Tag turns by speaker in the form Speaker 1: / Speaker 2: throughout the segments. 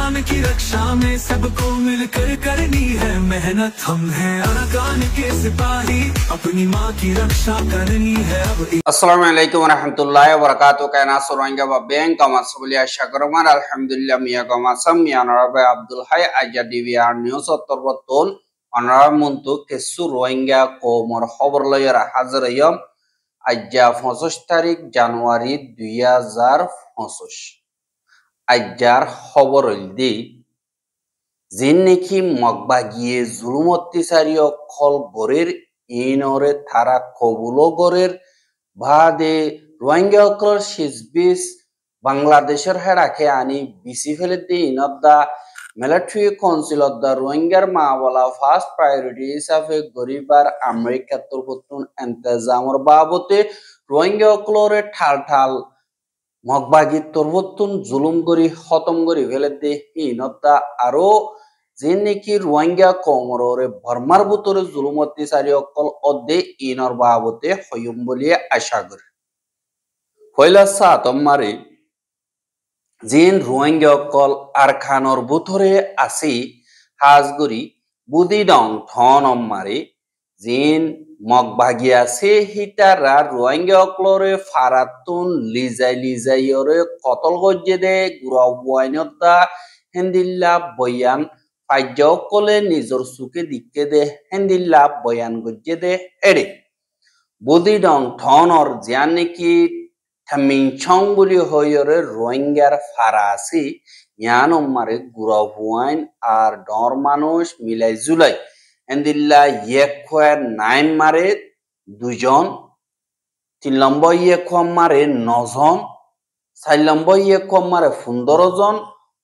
Speaker 1: अरकान की रक्षा में सबको मिलकर करनी है मेहनत। हम हैं अरकान के सिपाही, अपनी माँ की रक्षा करनी है अब।
Speaker 2: अस्सलामु अलैकुम वरहमतुल्लाहि वबरकातुहू। कैना सुरंगा व बैंक कमा सबलिया शकरमान अल्हम्दुलिल्लाह मिया कमा सम मिया नरबे अब्दुल हाय आजा डिविआर निউজ অত্তরবর্তন অনার মন্তু কেসু রোহিঙ্গা কোমর খবর লয়রা হাজির হইম আজ্জা 25 তারিখ জানুয়ারি 2025 আজ্জার খবর হইলদি জিন নেকি মগবাগিয়ে জুলুম অত্যাচারী অকল গরের ইনরে তারা কবুলো গরের বাদে রোহিঙ্গা অকল শিজবিস বাংলাদেশের হেড়াকে আনি বিসি ফেলে দি ইনদ্দা মিলিটারি কাউন্সিল অফ দ্য রোহিঙ্গার মাওয়ালা ফার্স্ট প্রায়োরিটি হিসাবে গরিবার আমেরিকার তরফতুন ইন্তজামর বাবতে রোহিঙ্গা অকলরে ঠাল ঠাল মগবাগি তরফতুন জুলুম গরি খতম গরি ফেলে দি ইনদ্দা আরো যে নাকি রোহিঙ্গা কমরে বর্মার ভিতরে জুলুম অত্যাচারী অকল অদে ইনর বাবতে হইম বলিয়ে আশা করি। পয়লা সাতমারে জিন রোহিঙ্গা অকল আরখানর ভিতরে আসি হাজগরি বুদি ডং থন মারে জিন মগবাগি আছে হিটারা রোহিঙ্গা অকলরে ফারাতুন লিজাইয়রে কতল গজ্জে দে গুরাওয়াইনতা হেন্দিল্লা বয়ান ফাইজকলে নিজর সুকে দিকে দে হেন্দিল্লা বয়ান গজ্জে দে এড়ে বুদি ডং থনর জিয়ান নাকি থামিংছং বলি হইরে রোহিঙ্গার ফারাসি ইয়ান মারে গুরাওয়াইন আর ডর মানুষ মিলাই জুলাই হেন্দিল্লা ইয়েক নাইন মারে 2 জন, 3 নম্বর ইয়েক মারে 9 জন, 4 নম্বর ইয়েক মারে 15 জন,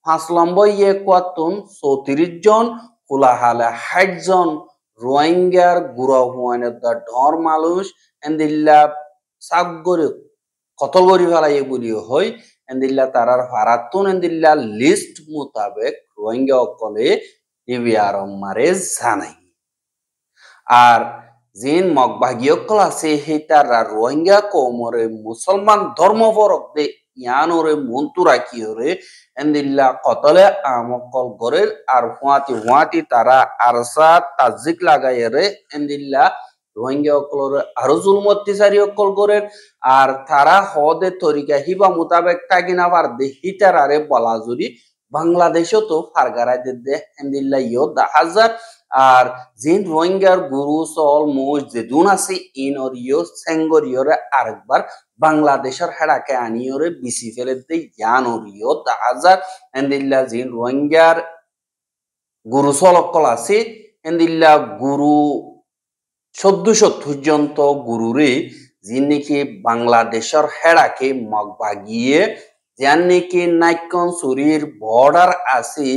Speaker 2: 5 নম্বর ইয়েক তুন 34 জন, কুলাহালে 60 জন রোহিঙ্গার গুরাওয়াইনের দা ডর মানুষ হেন্দিল্লা সাগরে কতল গরি ফেলাই বলি হই এন্দিল্লা তারার ফারাতুন এন্দিল্লা লিস্ট মোতাবেক রোহিঙ্গা অকলে ডিবিআর মারে জানাই। আর জিন মগবাগি অকল আছে সেই তারা রোহিঙ্গা কমরে মুসলমান ধর্মপরক দে ইয়ানরে মন্তু রাখিওরে এন্দিল্লা কতলে আমকল গরের আর হুয়াতি তারা আরসা তাজিক লাগাইরে এন্দিল্লা রোহিঙ্গা অকলরে আরো জুলুম অত্যাচারী অকল গরের আর তারা হদে তরিকা হিবা মোতাবেক তাগিনা পার দে হিটারারে বলা জুরি বাংলাদেশও তো ফারগারাই দে এন্দিল্লা ইয়ো 10,000 আর জিন রোহিঙ্গার গুরু সল মোজ যেদুন আছে ইনর ইয়ো সেঙ্গরিয়রে আরেকবার বাংলাদেশের হেড়াকে আনিয়রে বিসি ফেলে দে ইয়ানর ইয়ো 10,000 এন্দিল্লা জিন রোহিঙ্গার গুরু সলকল আছে এন্দিল্লা গুরু 1470 জন তো গুরুরে জিন নাকি বাংলাদেশের হেড়াকে মগবাগিয়ে যান নাকি নাইকন সুরির বর্ডার আছে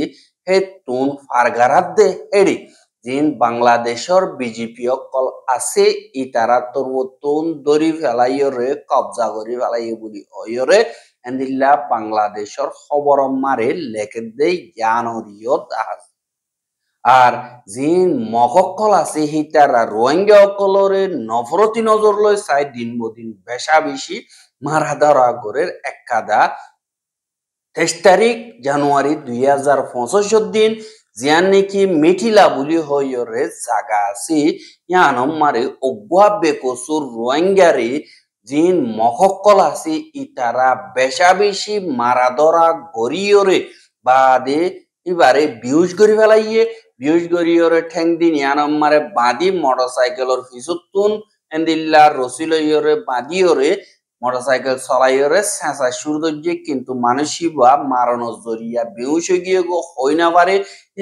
Speaker 2: হে তুন ফারগারাত দে হেড়ি জিন বাংলাদেশের বিজেপি অকল আছে ইতারা তরবতুন দরি ফেলাইয়রে কবজা করি ফেলাই বলি অয়রে এন্দিল্লা বাংলাদেশের খবর মারে লেখে দে জ্ঞানরিয় দাস। আর জিন মকল আছে হিতারা রোহিঙ্গা অকলরে নফরতি নজর লয় চাই দিন বদিন বেশা বেশি মারা ধরা গরের একাদা 23 তারিখ জানুয়ারি 2025 দিন জিয়ান নাকি মিঠিলা বলি হইরে জাগা আছে ইয়ান মারে অগুয়া বেকসুর রোহিঙ্গারে জিন মকল আছে ইতারা বেশা বেশি মারা ধরা গরিয়রে বাদে এবারে বিউজ করি ফেলাইয়ে বিউজ গরিয়রে ঠেং দিন ইয়ান মারে বাদি মোটরসাইকেলর ফিসুতুন এন্দিল্লা রসিলইয়রে বাদিয়রে মোটরসাইকেল চলাইয়রে চেঁচা সুর দর্জে কিন্তু মানুষই বা মারানো জরিয়া বেউস গিয়ে গো হই না পারে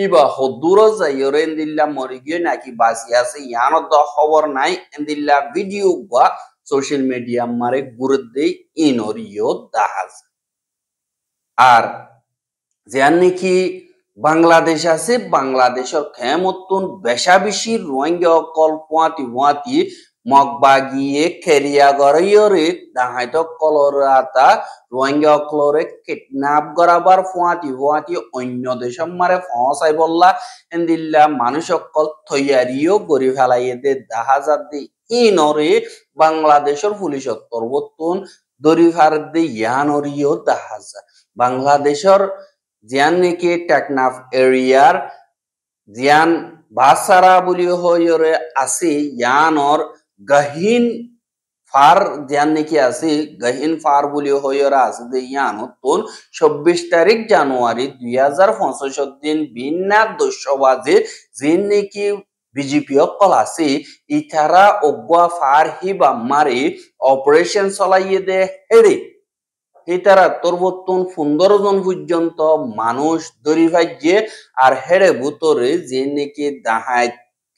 Speaker 2: ইবা হদুর যাইয়রে এন্দিল্লা মরি গিয়ে নাকি বাঁচি আছে ইয়ানত খবর নাই এন্দিল্লা ভিডিও বা সোশ্যাল মিডিয়া মারে গুরু দেই ইনরিও দাহাজ। আর যান নাকি বাংলাদেশ আছে বাংলাদেশের খেমতুন বেশা বেশি রোহিঙ্গা অকল পুয়াতি মগবাগিয়ে খেরিয়া গড়িয়রে দাহাইত কলরাতা রোহিঙ্গা অকলরে কিডন্যাপ করাবার ফুয়াতি অন্য দেশের মারে ফসাই বললা এন্দিল্লা মানুষ অকল তৈয়ারিও গড়ি ফেলাইয়ে দে 10,000 দি ইনরে বাংলাদেশের পুলিশের তরবতুন দরি ফার দে ইয়ানরিও 10,000 বাংলাদেশের জিয়ান নেকি টেকনাফ এরিয়ার জিয়ান বাসারা বুলি হয়রে আছে ইয়ানর গহীন ফার জিয়ান নেকি আছে গহীন ফার বুলি হয়রা আছে যে ইয়ান তোন ২৪ তারিখ জানুয়ারি ২০২৫ দিন বিনা ২০০ বাজে জিন নেকি বিজেপি অকল আছে ইথারা অগুয়া ফার হিবা মারি অপারেশন চলাইয়ে দে হেরে হিতারা তরবর্তন ১৫ জন পর্যন্ত মানুষ দরি ভাজ্যে আর হেরে ভুতরে যে নাকি দাহাই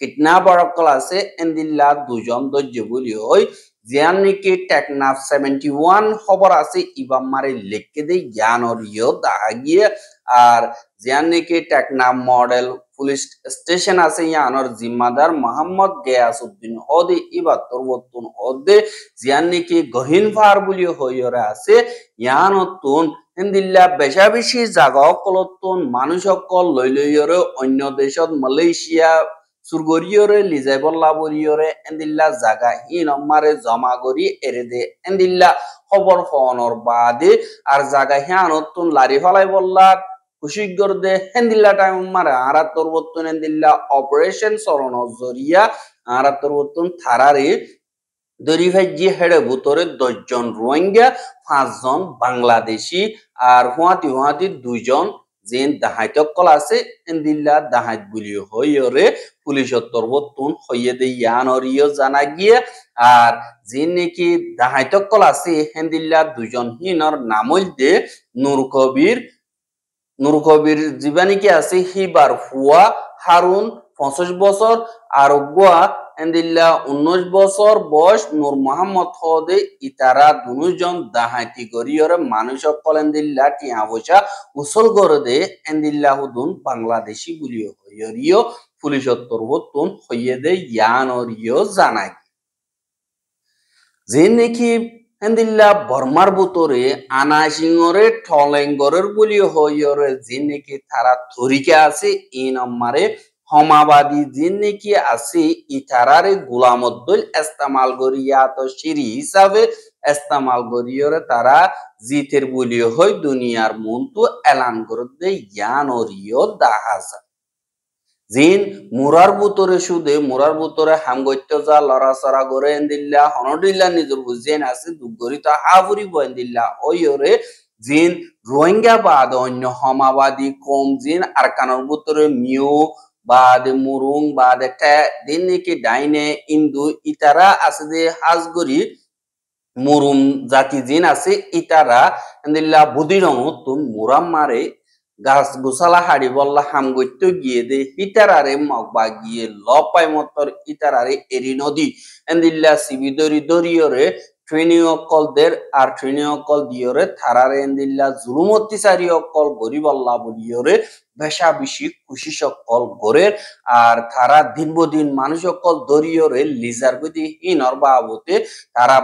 Speaker 2: কিডন্যাপার অকল আছে এন্দিল্লা ২ জন দর্য বলি হয় জিয়ান নাকি টেকনাফ 71 খবর আছে ইবাম মারে লিখকে দে জ্ঞানর ইয় দাহা গিয়ে আর জিয়ান নাকি টেকনাফ মডেল পুলিশ স্টেশন আছে ইয়ানর জিম্মাদার মোহাম্মদ গিয়াসউদ্দিন হদে ইবা তরবর্তন হদে জিয়ান নাকি গহীন ফার বলি হইরে আছে ইয়ানতুন হিন্দিল্লা বেশা বেশি জাগা অকলতুন মানুষ অকল লইলইরে অন্য দেশত মালয়েশিয়া সুরগরিয়রে লিজাইবল্লা বরিয়রে এন্দিল্লা জাগা হিন অম্মারে জমা করি এরে দে এন্দিল্লা খবর ফোনর বাদে আর জাগা হিয়ানতুন লারি ফলাই বল্লা খুশিগর দে হেন্দিল্লা টাইম মারে আরা তরবতুন এন্দিল্লা অপারেশন সরণ জরিয়া আরা তরবতুন থারারে দরি ভাইজি হেড়ে ভুতরে ১০ জন রোহিঙ্গা ৫ জন বাংলাদেশি আর হুয়াতি হুয়াতি ২ জন যেন দাহাইতকল আছে এন্দিল্লা দাহাইত বুলি হইরে পুলিশের তরবতুন হইয়ে দে ইয়ানরিও জানা গিয়ে আর যে নাকি দাহাইতকল আছে হেন্দিল্লা ২ জন হিনর নাম হইতে নূর কবির জীবানিকে আছে হিবার ফুয়া হারুন ৫০ বছর আর গোয়া এন্দিল্লা ১৯ বছর বয়স নূর মোহাম্মদ হদে ইতারা ২ জন দাহাইতি গরিয়রে মানুষ সকল এন্দিল্লা টিয়া পয়সা উসল করে দে এন্দিল্লা হুদুন বাংলাদেশি বুলিও হইয়রিও পুলিশের তরবতুন হইয়ে দে ইয়ানরিও জানাই যে নাকি এন্দিল্লা বর্মার বুতরে আনাসিংরে ঠলেঙ্গরের বলি হইরে যে নাকি তারা থরিকে আছে এই নম্বরে হমাবাদী যে নাকি আছে ইতারারে গোলামদ্দল ইস্তেমাল করিয়া তো সিরি হিসাবে ইস্তেমাল করিয়রে তারা জিতের বলি হয় দুনিয়ার মন্তু এলান করে দে ইয়ানরিও দাহাজা জিন মুরার বুতরে সুদে মুরার বুতরে হামগত্য যা লড়াচড়া করে এন্দিল্লা হনদিল্লা নিজর বুঝেন আছে দুগরিত হাবুরি বন্দিল্লা ওইরে জিন রোহিঙ্গা বাদ অন্য হমাবাদী কম জিন আর কানর বুতরে মিউ বাদ মুরুং বাদ একটা দিন নাকি ডাইনে ইন্দু ইতারা আছে যে হাজগরি মুরুম জাতি জিন আছে ইতারা এন্দিল্লা বুদিরং তুম মুরাম মারে গাছ গোসালা হাড়ি বল্লা হাম গইত গিয়ে দে ইতারারে মগবা গিয়ে লপাই মতর ইতারারে এরি নদী এন্দিল্লা সিবি দরিয়রে ট্রেনিং অকল দের আর ট্রেনিং অকল দিয়রে থারারে এন্দিল্লা জুলুম অত্যাচারী অকল গরিবল্লা বলিয়রে বেশা বেশি খুশি সকল গরের আর তারা দিন মানুষ অকল দরিয়রে লিজার গতি হিনর বাবতে তারা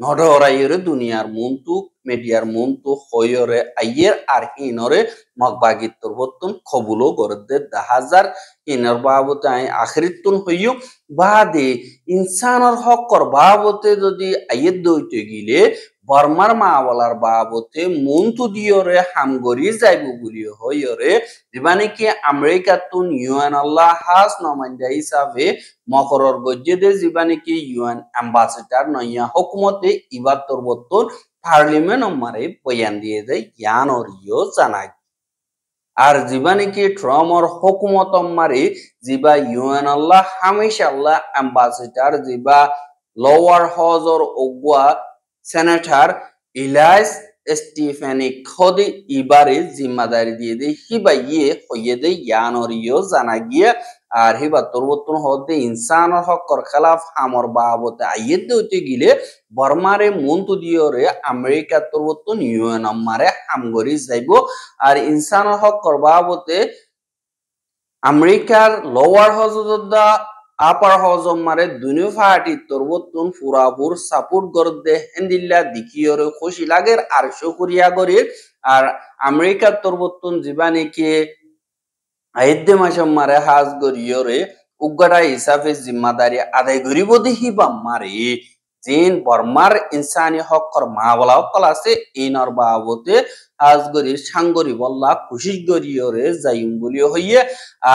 Speaker 2: নডরাইরে দুনিয়ার মন্তু মিডিয়ার মন্তু হইরে আইয়ের আর হিনরে মগবাগিত তরবতুন কবুলো গরদে ১০০০ হিনর বাবতে আই আখিরিতুন হইও বাদে ইনসানর হকর বাবতে যদি আইয়ের দইতে গিলে বর্মার মাওয়ালার বাবতে মন্তু দিয়রে হামগরি যাইব বলি হইরে দিবানি কি আমেরিকা তুন ইউএন আল্লাহ হাস নমাইন্দা হিসাবে মকরর গজ্জেদে জীবানি কি ইউএন অ্যাম্বাসেডর নইয়া হুকুমতে ইবার তরবতুন পার্লিমেন্ট মারে বয়ান দিয়ে দেয় জ্ঞানরিও জানায় আর জীবানি কি ট্রাম্পর হুকুমত মারে জিবা ইউএন আল্লাহ হামেশা আল্লাহ অ্যাম্বাসেডর জিবা লোয়ার হাউজর ওগুয়া সেনেটর ইলাইস স্টিফেনি খদি ইবারে জিম্মাদারি দিয়ে দে হিবা ইয়ে হইয়ে দে ইয়ানরিও জানা গিয়ে আর হিবা তরবতুন হদে ইনসানের হকর খেলাফ হামর বাবতে আইয়েদ হইতে গিলে বর্মারে মন্তু দিয়রে আমেরিকা তরবতুন ইউএন মারে হামগরি যাইব আর ইনসানের হকর বাবতে আমেরিকার লোয়ার হজদা আপার হজম মারে দুনিয়া ফাটি তরবতুন ফুরাপুর সাপোর্ট গরদে হেন্দিল্লা দিকিয়রে খুশি লাগের আর শুকরিয়া করে আর আমেরিকা তরবতুন জীবানিকে আইদ্দে মাসম মারে হাজ গরিয়রে উগ্গড়া হিসাবে জিম্মাদারি আদায় করিব দেখিবা মারে জিন বর্মার ইনসানি হকর মাওলা অকল আছে ইনর বাবতে আজগরি সাঙ্গরি বল্লা কুশিস গরিয়রে যাইম বলি হইয়ে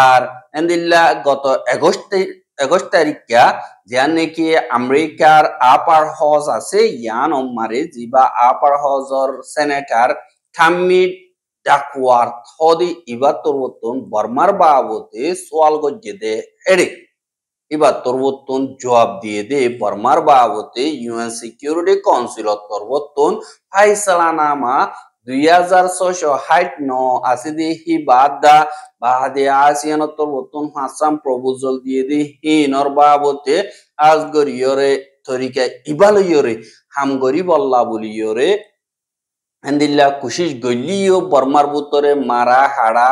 Speaker 2: আর এন্দিল্লা গত 21 তারিখা যান নাকি আমেরিকার আপার হাউস আছে ইয়ান মারে জিবা আপার হাউসর সেনেটর থাম্মি ডাকওয়ার্থ হদি ইবা তরবতন বর্মার বাবতে সোয়াল গজ্জে দে এড়ে এবার তরবতন জবাব দিয়ে দে বর্মার বাবতে ইউএন সিকিউরিটি কাউন্সিল তরবতন ফাইসালানামা 2669 আছে দে হি বাদা বাদে আসিয়ান তরবতন হাসাম প্রপোজাল দিয়ে দে হিনর বাবতে আজগরিয়রে তরিকা ইবালয়রে হামগরি বল্লা বলিয়রে এন্দিল্লা কুশিস গলিও বর্মার বুতরে মারা হাড়া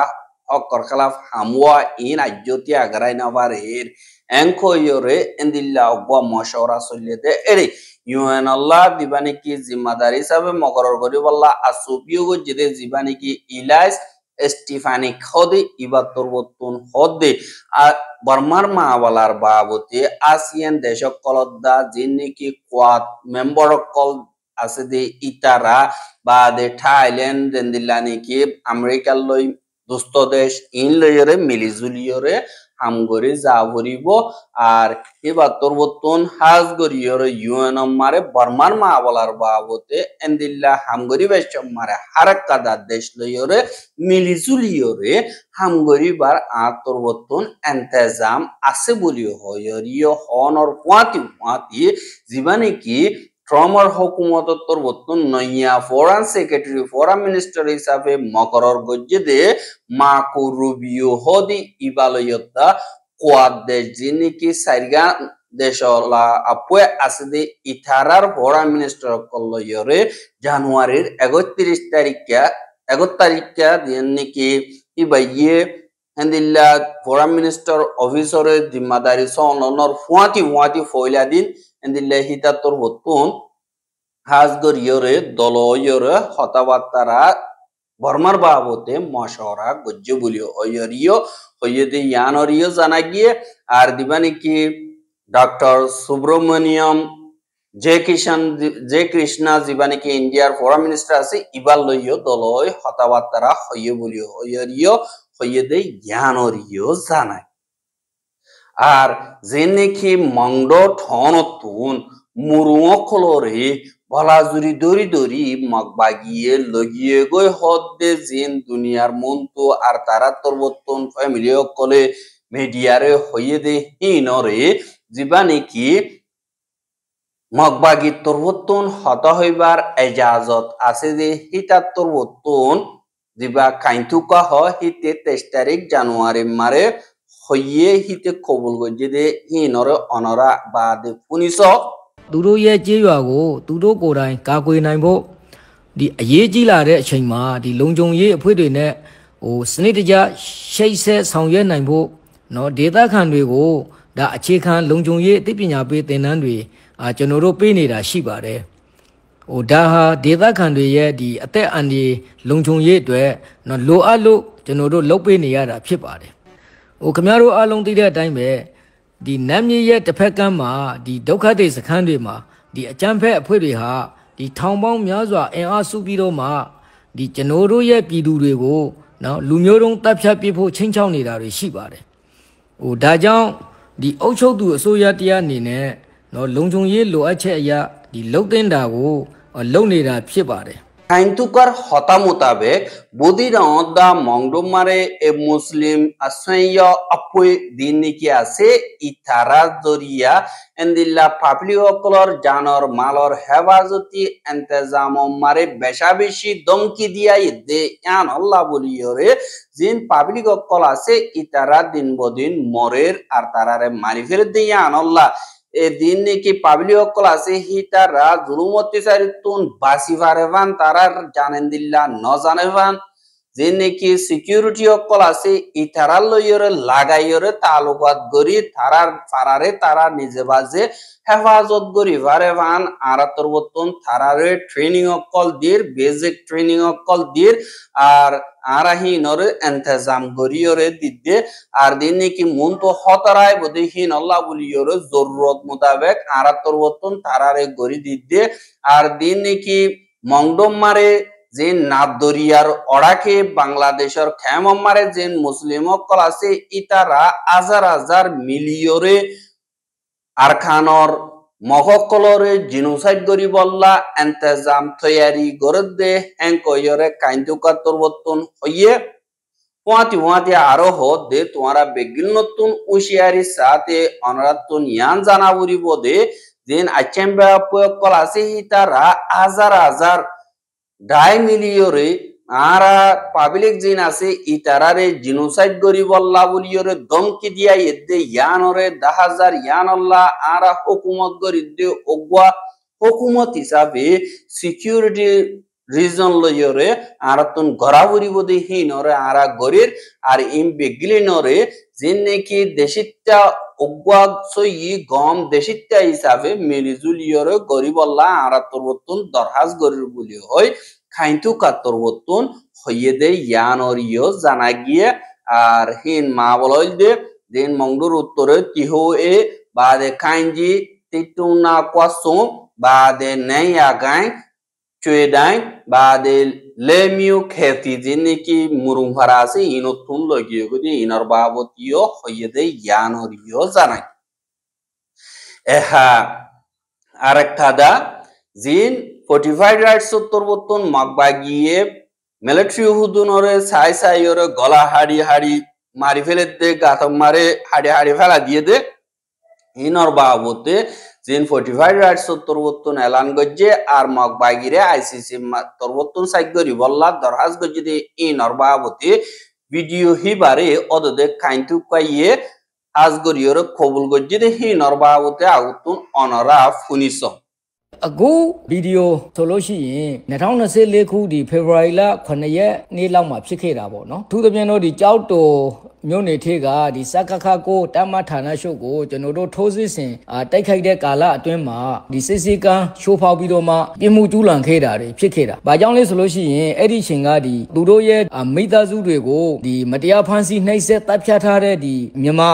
Speaker 2: হকর খালাফ হামওয়া ইন আজ্যতি আগারাই নাবারের এনখয়রে এন্দিল্লা অগবা মশওরা চলিয়ে দে এরে ইউএন আল্লাহ দিবানি কি জিম্মাদারি হিসাবে মকরর করি বল্লা আসুবিও গজে জিবানি কি ইলাইস স্টিফানি খদে ইবাতর বতুন হদে বর্মার মাওয়ালার বাবতে আসিয়ান দেশক কলদ্দা যিনি কি কোয়াদ মেম্বার কল আছে দে ইতারা বা দে থাইল্যান্ড দেন্দিল্লা নাকি আমেরিকার লই দুস্থ দেশ ইন লইরে মিলিজুলিয়রে হামগরি যা ভরিব আর এবার তরবতন হাজ গরিয়রে ইউএন মারে বর্মার মাওয়ালার বাবতে এন্দিল্লা হামগরি বেশম মারে হারাক্কাদা দেশ লইরে মিলিজুলিয়রে হামগরি বার তরবতন এন্তেজাম আছে বলিও হয়রিও হনর পুয়াতি জীবানে কি ট্রমার হুকুমত তরবতন নইয়া ফরেন সেক্রেটারি ফরেন মিনিস্টার হিসাবে মকরর গজ্জে দে মাকু রুবিও হদি ইবালয়তা কোয়াদ দেশ যিনি কি সাইরগা দেশলা আপে আছে দে ইথারার ফরেন মিনিস্টার কলয়রে জানুয়ারির 31 তারিখা দিন নাকি ইবাইয়ে হেন্দিল্লা ফরেন মিনিস্টার অফিসরে জিম্মাদারি সনর ফুয়াতি ফয়লা দিন এন্দিল্লা হিতা তরবতন হাজগরিয়রে দলয়রে হতাবার্তারা বর্মার বাবতে মশওরা গজ্জে বলিও অয়রিও হইয়েদে ইয়ানরিও জানা গিয়ে আর দিবানি কি ডক্টর সুব্রমণিয়ম জে কৃষ্ণা জীবানি কি ইন্ডিয়ার ফরেন মিনিস্টার আছে ইবার লইও দলয় হতাবার্তারা হইয়ে বলিও অয়রিও হইয়েদে ইয়ানরিও জানায় আর যে নাকি মংড ঠনতুন মুরুঙকলরে বলাজুরি দরি মগবাগিয়ে লগিয়ে গই হদ্দে জিন দুনিয়ার মন্তু আর তারা তরবতন ফ্যামিলি কলে মিডিয়ারে হইয়ে দে হিনরে জিবা নাকি মগবাগি তরবতন হত হইবার এজাজত আছে যে হিতা তরবতন জিবা কাইন্তুকা হিতে 23 তারিখ জানুয়ারি মারে হইয়ে হিতে কবুল গজে দে হিনরে অনরা বাদে পুনিস
Speaker 3: သူတို့ရဲ့ကြေးရွာကိုသူတို့ကိုယ်တိုင်ကာကွယ်နိုင်ဖို့ဒီအရေးကြီးလာတဲ့အချိန်မှာဒီလုံခြုံရေးအဖွဲ့တွေနဲ့စနစ်တကျရှိတ်ဆက်ဆောင်ရွက်နိုင်ဖို့เนาะဒေသခံတွေကိုဒါအခြေခံလုံခြုံရေးအသိပညာပေးသင်တန်းတွေကျွန်တော်တို့ပေးနေတာရှိပါတယ်ဒါဟာဒေသခံတွေရဲ့ဒီအသက်အန္တရာယ်လုံခြုံရေးအတွက်เนาะလိုအပ်လို့ကျွန်တော်တို့လုပ်ပေးနေရတာဖြစ်ပါတယ်ခင်ဗျားတို့အားလုံးသိတဲ့အတိုင်းပဲဒီနမ်းမြေရဲ့တစ်ဖက်ကမ်းမှာဒီဒုက္ခသည်စခန်းတွေမှာဒီအကြမ်းဖက်အဖွဲ့တွေဟာဒီထောင်ပေါင်းများစွာအင်အားစုပြီးတော့မှဒီကျွန်တော်တို့ရဲ့ပြည်သူတွေကိုနော်လူမျိုးတုံးတပ်ဖြတ်ပြဖို့ချင်းချောက်နေတာတွေရှိပါတယ်ဒါကြောင့်ဒီအုပ်ချုပ်သူအစိုးရတရားအနေနဲ့နော်လုံခြုံရေးလိုအပ်ချက်အရာဒီလုံတင်တာကိုလုံနေတာဖြစ်ပါတယ်
Speaker 2: আইনতুকার হতা মোতাবেক বদিরদা মংডমারে এ মুসলিম আসইয় আপুই দিন কি আছে ইতারা জরিয়া এন্দিল্লা পাবলিক অকলর জানর মালর হেফাজতি ইন্তজাম মারে বেশা বেশি দমকি দিয়া দে ইয়ান আল্লাহ বলিয়রে জিন পাবলিক অকল আছে ইতারা দিন বদিন মরের আর তারারে মারি ফেলে দে ইয়ান আল্লাহ এ দিন নাকি পাবলিক অকল আছে হিতারা জুলুম অত্যাচারিতুন বাসি ফারেভান তারার জানেন দিল্লা ন জানেভান যে নাকি সিকিউরিটি অকল আছে ইতারা লইরে লাগাইরে তালুকাত গরি তারার ফারারে তারা নিজে বাজে হেফাজত গরি ফারেভান আর তরবতন তারারে ট্রেনিং অকল দির বেসিক ট্রেনিং অকল দির আর আরাহিনরে ইন্তজাম গরিয়রে দিদে আর দিন নাকি মন তো হতরায় বদিহীন আল্লাহ বলিয়রে জরুরত মোতাবেক আর তরবতন তারারে গরি দিদে আর দিন নাকি মংডম মারে যে নাদরিয়ার অড়াকে বাংলাদেশের খেমারে যে মুসলিম সকল আছে ইতারা হাজার হাজার মিলিয়রে আরখানর মহকলরে জিনোসাইড গরি বল্লা এন্তেজাম তৈয়ারি গরদে হেঙ্কয়রে কাইন্দুকাতর বর্তন হইয়ে পোয়াতি আরো হদে তোমারা বেগিল নতুন উশিয়ারি সাথে অনরাতুন ইয়ান জানাবুরি বোদে যেন আচেম্বা কল আছে তারা হাজার হাজার 2.5 মিলিয়রে আরা পাবলিক জিন আছে ইতারারে জিনোসাইড গরি বল্লা বলিয়রে দমকি দিয়া এদে ইয়ানরে 10,000 ইয়ান আল্লাহ আরা হুকুমত গরি দে ওগwa হুকুমত হিসাবে সিকিউরিটি রিজন লইয়রে আরাতুন গরাবুরি বদি হিনরে আরা গরির আর ইম বেগলিনরে জিন নাকি দেশিত্যা ওগwa সই গম দেশিত্যা হিসাবে মিলিজুলিয়রে গরি বল্লা আরাতুর বতুন দরহাজ গরির বলি হয় খাইন্তু কাতর বতুন হইয়ে দে ইয়ানরিও জানা গিয়ে আর হিন মা বলই দে দিন মংডুর উত্তরে তিহো এ বাদে কাইঞ্জি তিটুনা কোয়াসো বাদে নেয়া গাই চুয়েদাই বাদে লেমিউ খেতি জিনিকি মুরুং ভাড়া আছে ইনতুন লগিয়ে গদি ইনর বাবতিও হইয়ে দে ইয়ানরিও জানা এহা আরেকটা দা জিন 45 রাইটস উত্তর বর্তন মগবাগিয়ে মিলিটারি হুদুনরে সাইয়রে গলা হাড়ি মারি ফেলে দে গাতম মারে হাড়ি ফেলা দিয়ে দে ইনর বাবতে জিন 45 রাইটস উত্তর বর্তন এলান গজ্জে আর মগবাগিরে আইসিসি তরবর্তন সাইগরি বল্লা দরহাজ গজ্জে দে ইনর বাবতে ভিডিও হিবারে অদদে কাইন্তু কাইয়ে আজগরিয়রে কবুল গজ্জে দে ইনর বাবতে আগুতুন অনরা ফুনিস
Speaker 3: အခုဗီဒီယိုဆိုလို့ရှိရင်2024ခုဒီဖေဖော်ဝါရီလ9ရက်နေ့လောက်မှာဖြစ်ခဲ့တာပေါ့နော်သူသဖြင့်တော့ဒီကြောက်တော်မြို့နယ်ထေးကဒီစကခကိုတမဌာနရှုပ်ကိုကျွန်တော်တို့ထိုးစစ်ဆင်တိုက်ခိုက်တဲ့ကာလအတွင်းမှာဒီစစ်စည်းကမ်းရှိုးဖောက်ပြီးတော့မှပြမှုကျူးလွန်ခဲ့တာတွေဖြစ်ခဲ့တာ။ဘာကြောင့်လဲဆိုလို့ရှိရင်အဲ့ဒီချိန်ကဒီသူတို့ရဲ့မိသားစုတွေကိုဒီမတရားဖမ်းဆီးနှိပ်စက်တပ်ဖြတ်ထားတဲ့ဒီမြန်မာ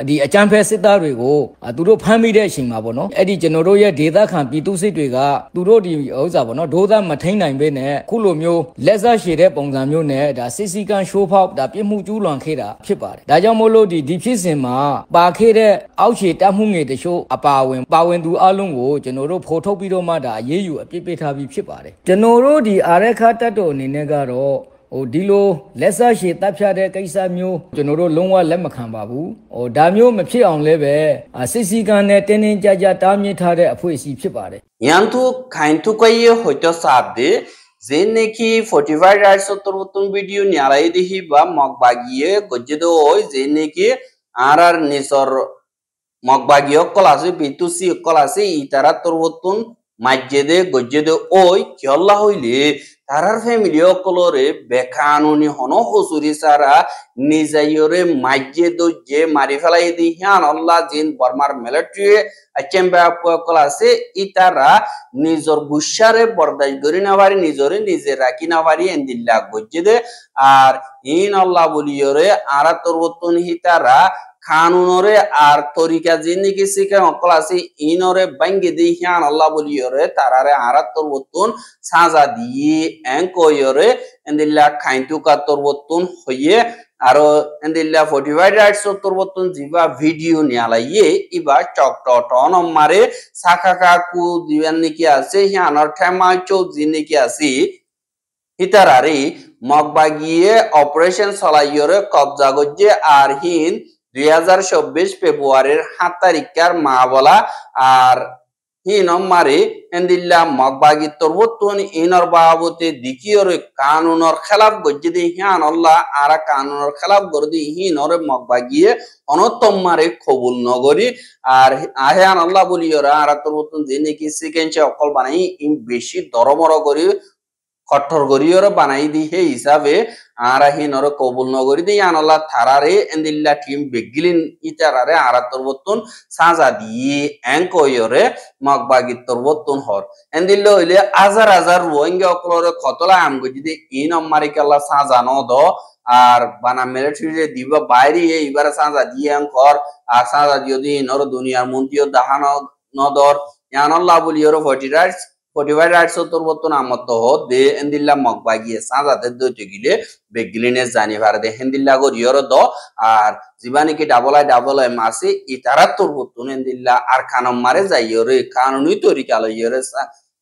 Speaker 3: ဒီအကြမ်းဖက်စစ်သားတွေကိုသူတို့ဖမ်းမိတဲ့အချိန်မှာပေါ့နော်အဲ့ဒီကျွန်တော်တို့ရဲ့ဒေသခံပြည်သူစစ်တွေကသူတို့ဒီဥစ္စာပေါ့နော်ဒိုးသားမထိန်နိုင်ပဲနဲ့ခုလိုမျိုးလက်စားရှည်တဲ့ပုံစံမျိုးနဲ့ဒါစစ်စီကန်ရှိုးဖောက်ဒါပြစ်မှုကျူးလွန်ခဲ့တာဖြစ်ပါတယ်ဒါကြောင့်မို့လို့ဒီဖြစ်စဉ်မှာပါခဲ့တဲ့အောက်ခြေတပ်မှုငယ်တချို့အပါဝင်သူအလုံးကိုကျွန်တော်တို့ဖော်ထုတ်ပြီးတော့မှဒါအရေးယူအပြစ်ပေးထားပြီးဖြစ်ပါတယ်ကျွန်တော်တို့ဒီအာရခတပ်တော်အနေနဲ့ကတော့ဒီလိုလက်စားရှည်တပ်ဖြတ်တဲ့ကိစ္စမျိုးကျွန်တော်တို့လုံးဝလက်မခံပါဘူးဒါမျိုးမဖြစ်အောင်လည်းပဲစစ်စီကံနဲ့တင်းကြပ်တားမြစ်ထားတဲ့အဖွဲ့အစည်းဖြစ်ပါတယ်
Speaker 2: ယန်သူခိုင်သူကရေဟိုတဆပ်ဒေဇင်းနေကီ 45 রাইটস উত্তর ভিডিও নিয়ালাই দিহি বা মগবাগিয়ে গজ্জেদো ওইဇင်းနေကီআর নিসর মগবাগিও কলাসে বিতুসি কলাসে ইতারা তরবতুন মাজ্জেদে গজ্জেদো ওই কি আল্লাহ হইলে তারার ফ্যামিলি অকলরে বেকানুনি হন হসুরি সারা নিজাইরে মাজ্জেদো যে মারি ফেলাই দি হিয়ান আল্লাহ জিন বর্মার মিলিটারি আচেম্বা অকল আছে ইতারা নিজর গুসারে বরদাই করি না পারি নিজে রাখি না পারি এন্দিল্লা গজ্জেদে আর ইন আল্লাহ বলিয়রে আরা তরবতুন হিতারা কানুনরে আর তরিকা জিন্দিগি শিখে অকল আছে ইনরে বাঙ্গি দি হিয়ান আল্লাহ বলিয়রে তারারে আরা তরবতুন সাজা দিয়ে এঙ্কয়রে এন্দিল্লা খাইন্তু কা তরবতুন হইয়ে আরো এন্দিল্লা 45 রাইটস তরবতুন জিবা ভিডিও নিয়ালাইয়ে ইবা চকটটন মারে সাকা কাকু দিবেন নাকি আছে হিয়ানর ঠেমা চৌজি নাকি আছে হিতারারে মগবাগিয়ে অপারেশন চলাইয়রে কবজা গজ্জে আর হিন 2024 ফেব্রুয়ারির 7 তারিখের মা বলা আর হিনম মারে এন্দিল্লা মগবাগি তরবতুন ইনর বাবতে দিকিয়রে কানুনর খেলাফ গজ্জে দি হিয়ান আল্লাহ আরা কানুনর খেলাফ গরদি হিনরে মগবাগিয়ে অনতম মারে কবুল নগরি আর আহেয়ান আল্লাহ বলিয়রা আরা তরবতুন জিনে কি সিকেন্সে অকল বানাই ইম বেশি দরমর করি কঠোর গরিয়রে বানাই দি হে হিসাবে আরাহিনর কবুল নগরী দি আনাল্লাহ থারারে এন্দিল্লা টিম বেগিলিন ইতারারে আরা তরবতুন সাজা দিয়ে এঙ্কয়রে মগবাগি তরবতুন হর এন্দিল্লা হইলে হাজার রোহিঙ্গা অকলরে কতলা আমগো যদি ইন মারিকাল্লাহ সাজা ন দ আর বানা মিলিটারি দিবা বাইরে এইবারে সাজা দিয়ে এঙ্কর আর সাজা যদি ইনর দুনিয়ার মন্ত্রীও দাহানো নদর ইয়ানাল্লাহ বলিয়রে 40 রাইটস 45 রাইটস তোরবতন আমত ho de endilla mokbagi sadate do tigile begline jani farde hendilla go yoro do ar jibani ki double I masi itara torbotun endilla ar kanam mare jayore kanuni tori kalo yore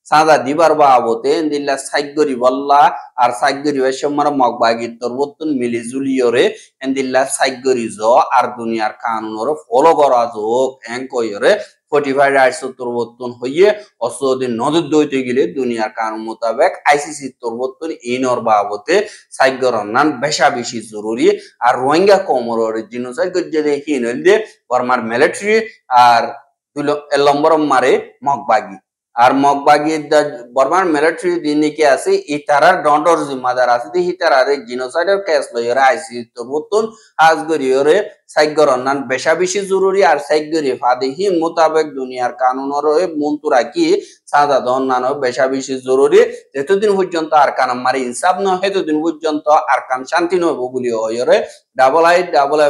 Speaker 2: সাদা দিবার বাবতে দিল্লা সাইগরি বল্লা আর সাইগরি বেশমর মগবাগি তরবতুন মিলিজুলিয়রে দিল্লা সাইগরি জ আর দুনিয়ার কানুনর follow করা যোগ এঙ্কয়রে 45 rights তরবতুন হইয়ে অসদিন নদর দইতে গেলে দুনিয়ার কানুন মোতাবেক আইসিসি তরবতুন ইনর বাবতে সাইগর নান বেশা বেশি জরুরি আর রোহিঙ্গা কোমরর জিনোসাইড গজে হিনল দে বর্মার মিলিটারি আর নম্বর মারে মগবাগি আর মগবাগি বর্মার মিলিটারি দিনকে আছে ইতারার ডন্ডর জিম্মাদার আছে দি হিতারারে জিনোসাইডের কেস লইরা আইসি তরবতুন আজগরিয়রে সাইগর নান বেশা বেশি জরুরি আর সাইগরি ফাদিহি মোতাবেক দুনিয়ার কানুনর মন্তুরা কি সাদা দন নান বেশা বেশি জরুরি যতদিন পর্যন্ত আর কানাম মারি ইনসাফ ন হেতদিন পর্যন্ত আর কান শান্তি নব বলি হয়রে ডাবল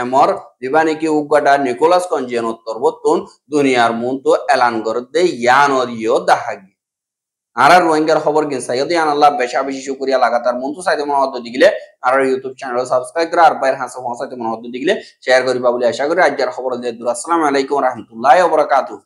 Speaker 2: এমর দিবানি কি উগডা নিকোলাস কনজেন তরবতুন দুনিয়ার মন্তু এলান করতে ইয়ানরিও দাহাগি আর রোহিঙ্গার খবর গিন সাইয়দি আল্লাহ বেশা বেশি শুকরিয়া লাগাতার মন্তু সাইতে মন হদ দিগলে আর ইউটিউব চ্যানেল সাবস্ক্রাইব করে আর বাইর হাসা সাইতে মন হদ দিগলে শেয়ার করিবা বলে আশা করি আজকের খবর দিয়ে আসসালামু আলাইকুম ওয়া রাহমাতুল্লাহি ওয়া বারাকাতুহু।